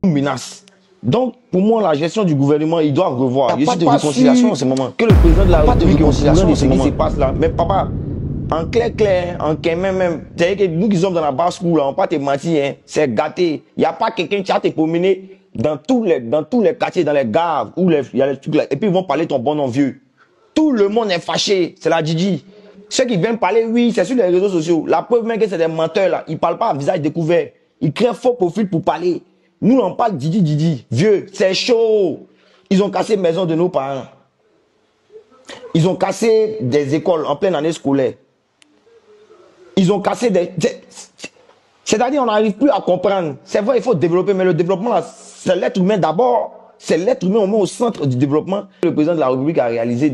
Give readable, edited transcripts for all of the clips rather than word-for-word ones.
menace. Donc, pour moi, la gestion du gouvernement, il doit revoir. Il n'y a pas de réconciliation en ce moment. Que le président de la République République est au courant de ce qui moment. se passe là. Mais papa, en clair, en même, c'est-à-dire que nous qui sommes dans la basse cour, là, on ne va pas te mentir, hein, c'est gâté. Il n'y a pas quelqu'un qui a te promené dans tous les quartiers, dans les gares, où il y a les trucs là. Et puis ils vont parler ton bon nom vieux. Tout le monde est fâché, c'est la Didi. Ceux qui viennent parler, oui, c'est sur les réseaux sociaux. La preuve même que c'est des menteurs là. Ils ne parlent pas à visage découvert. Ils créent faux profil pour parler. Nous, on parle Didi. Vieux, c'est chaud. Ils ont cassé maison de nos parents. Ils ont cassé des écoles en pleine année scolaire. Ils ont cassé des... C'est-à-dire, on n'arrive plus à comprendre. C'est vrai, il faut développer, mais le développement, c'est l'être humain d'abord. C'est l'être humain, on met au centre du développement. Le président de la République a réalisé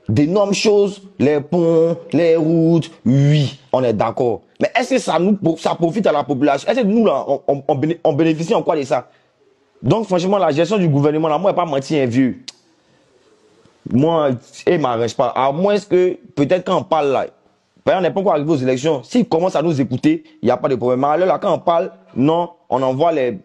d'énormes choses. Les ponts, les routes, oui, on est d'accord. Mais est-ce que ça profite à la population? Est-ce que nous, là, on bénéficie en quoi de ça? Donc, franchement, la gestion du gouvernement, là, moi, je ne vais pas mentir, un vieux. Moi, il ne m'arrange pas. À moins que, peut-être quand on parle là, on n'est pas encore arrivé aux élections. S'ils commencent à nous écouter, il n'y a pas de problème. Mais alors là, quand on parle, non, on envoie les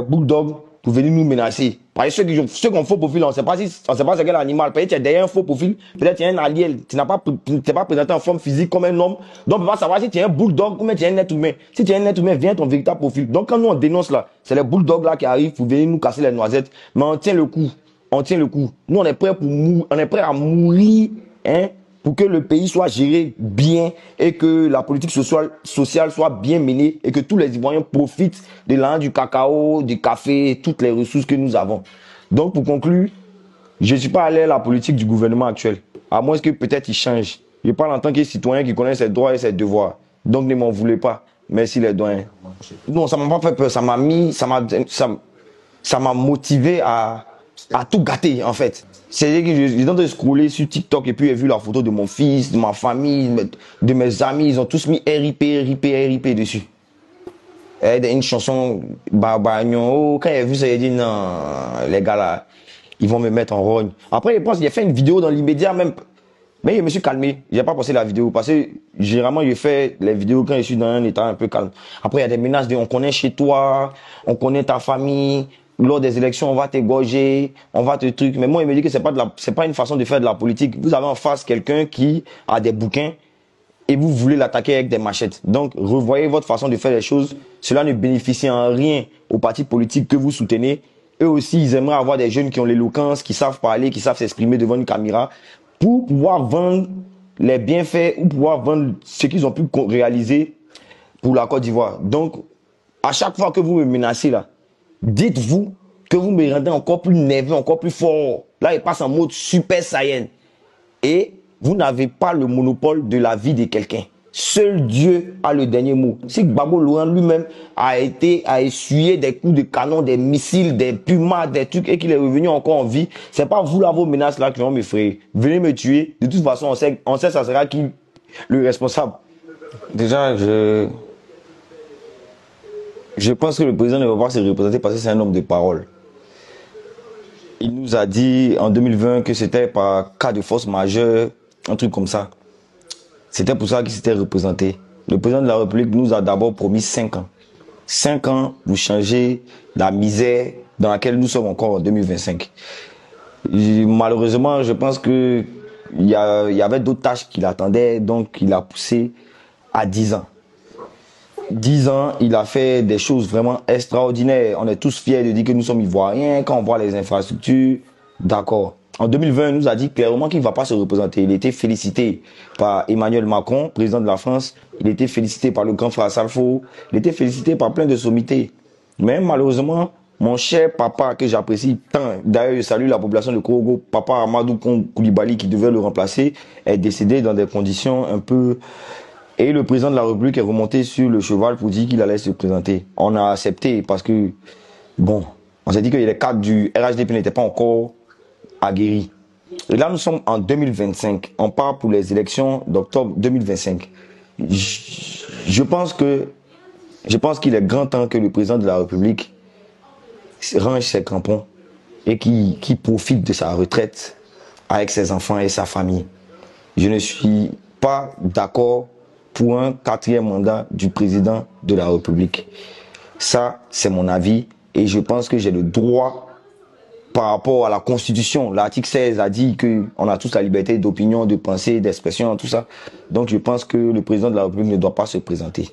bulldogs pour venir nous menacer. Parce que ceux qui ont faux profil, on ne sait pas c'est quel animal. Peut-être qu'il y a derrière un faux profil, peut-être qu'il y a un allié. Tu n'es pas présenté en forme physique comme un homme. Donc, on ne peut pas savoir si tu es un bulldog ou même tu es un être humain. Si tu es un être humain, viens ton véritable profil. Donc, quand nous on dénonce là, c'est les bulldogs là qui arrivent pour venir nous casser les noisettes. Mais on tient le coup. On tient le coup. Nous, on est prêt à mourir, hein, pour que le pays soit géré bien et que la politique sociale soit bien menée et que tous les Ivoiriens profitent de l'an du cacao, du café, toutes les ressources que nous avons. Donc, pour conclure, je ne suis pas allé à la politique du gouvernement actuel, à moins que peut-être il change. Je parle en tant que citoyen qui connaît ses droits et ses devoirs. Donc, ne m'en voulez pas. Merci les doyens. Non, ça ne m'a pas fait peur. Ça m'a motivé à tout gâter, en fait. C'est-à-dire que j'étais en train de scroller sur TikTok et puis j'ai vu la photo de mon fils, de ma famille, de mes amis. Ils ont tous mis RIP dessus. Et une chanson, Babagnon. Quand j'ai vu ça, j'ai dit non, les gars là, ils vont me mettre en rogne. Après, je pense qu'il a fait une vidéo dans l'immédiat même. Mais je me suis calmé. J'ai pas passé la vidéo parce que généralement, je fais les vidéos quand je suis dans un état un peu calme. Après, il y a des menaces de on connaît chez toi, on connaît ta famille. Lors des élections, on va t'égorger, on va te truc. Mais moi, il me dit que c'est pas une façon de faire de la politique. Vous avez en face quelqu'un qui a des bouquins et vous voulez l'attaquer avec des machettes. Donc, revoyez votre façon de faire les choses. Cela ne bénéficie en rien aux partis politiques que vous soutenez. Eux aussi, ils aimeraient avoir des jeunes qui ont l'éloquence, qui savent parler, qui savent s'exprimer devant une caméra pour pouvoir vendre les bienfaits ou pouvoir vendre ce qu'ils ont pu réaliser pour la Côte d'Ivoire. Donc, à chaque fois que vous me menacez là, dites-vous que vous me rendez encore plus nerveux, encore plus fort. Là, il passe en mode super saiyan. Et vous n'avez pas le monopole de la vie de quelqu'un. Seul Dieu a le dernier mot. Si Gbagbo Laurent lui-même a essuyé des coups de canon, des missiles, des pumas, des trucs et qu'il est revenu encore en vie, c'est pas vous là, vos menaces là qui vont m'effrayer. Venez me tuer. De toute façon, on sait ça sera qui le responsable. Déjà, je pense que le président ne va pas se représenter parce que c'est un homme de parole. Il nous a dit en 2020 que c'était par cas de force majeure, un truc comme ça. C'était pour ça qu'il s'était représenté. Le président de la République nous a d'abord promis 5 ans. 5 ans pour changer la misère dans laquelle nous sommes encore en 2025. Malheureusement, je pense qu'il y avait d'autres tâches qui l'attendaient, donc il a poussé à 10 ans. 10 ans, il a fait des choses vraiment extraordinaires. On est tous fiers de dire que nous sommes Ivoiriens. Quand on voit les infrastructures, d'accord. En 2020, il nous a dit clairement qu'il ne va pas se représenter. Il était félicité par Emmanuel Macron, président de la France. Il était félicité par le grand frère Salfo. Il était félicité par plein de sommités. Mais malheureusement, mon cher papa, que j'apprécie tant, d'ailleurs je salue la population de Korogo, papa Amadou Koulibaly, qui devait le remplacer, est décédé dans des conditions un peu... Et le président de la République est remonté sur le cheval pour dire qu'il allait se présenter. On a accepté parce que, bon, on s'est dit que les cadres du RHDP n'étaient pas encore aguerris. Et là, nous sommes en 2025. On part pour les élections d'octobre 2025. Je pense qu'il est grand temps que le président de la République range ses crampons et qu'il profite de sa retraite avec ses enfants et sa famille. Je ne suis pas d'accord pour un 4e mandat du président de la République. Ça, c'est mon avis et je pense que j'ai le droit par rapport à la Constitution. L'article 16 a dit qu'on a tous la liberté d'opinion, de pensée, d'expression, tout ça. Donc je pense que le président de la République ne doit pas se présenter.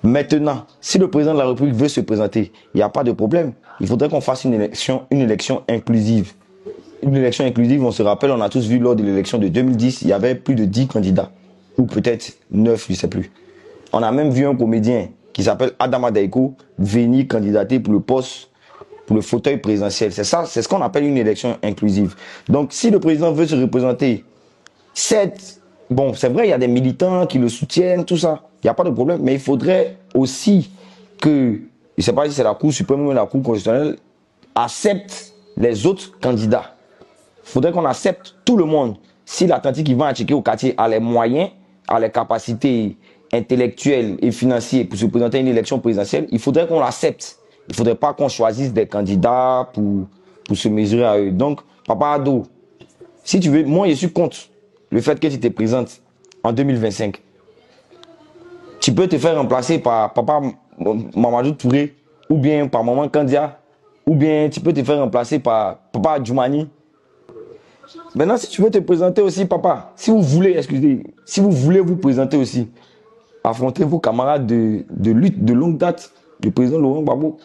Maintenant, si le président de la République veut se présenter, il n'y a pas de problème. Il faudrait qu'on fasse une élection inclusive. Une élection inclusive, on se rappelle, on a tous vu lors de l'élection de 2010, il y avait plus de 10 candidats. Ou peut-être 9, je ne sais plus. On a même vu un comédien qui s'appelle Adama Daiko venir candidater pour le poste, pour le fauteuil présidentiel. C'est ça, c'est ce qu'on appelle une élection inclusive. Donc, si le président veut se représenter, bon, c'est vrai, il y a des militants qui le soutiennent, tout ça. Il n'y a pas de problème. Mais il faudrait aussi que, je ne sais pas si c'est la Cour suprême ou la Cour constitutionnelle, accepte les autres candidats. Il faudrait qu'on accepte tout le monde. Si l'Atlantique qui va checker au quartier a les moyens, a les capacités intellectuelles et financières pour se présenter à une élection présidentielle, il faudrait qu'on l'accepte. Il ne faudrait pas qu'on choisisse des candidats pour se mesurer à eux. Donc, Papa Ado, si tu veux, moi je suis contre le fait que tu te présentes en 2025. Tu peux te faire remplacer par Papa Mamadou Touré, ou bien par Maman Kandia, ou bien tu peux te faire remplacer par Papa Djoumani. Maintenant, si tu veux te présenter aussi, papa, si vous voulez, excusez, si vous voulez vous présenter aussi, affrontez vos camarades de lutte de longue date, le président Laurent Gbagbo.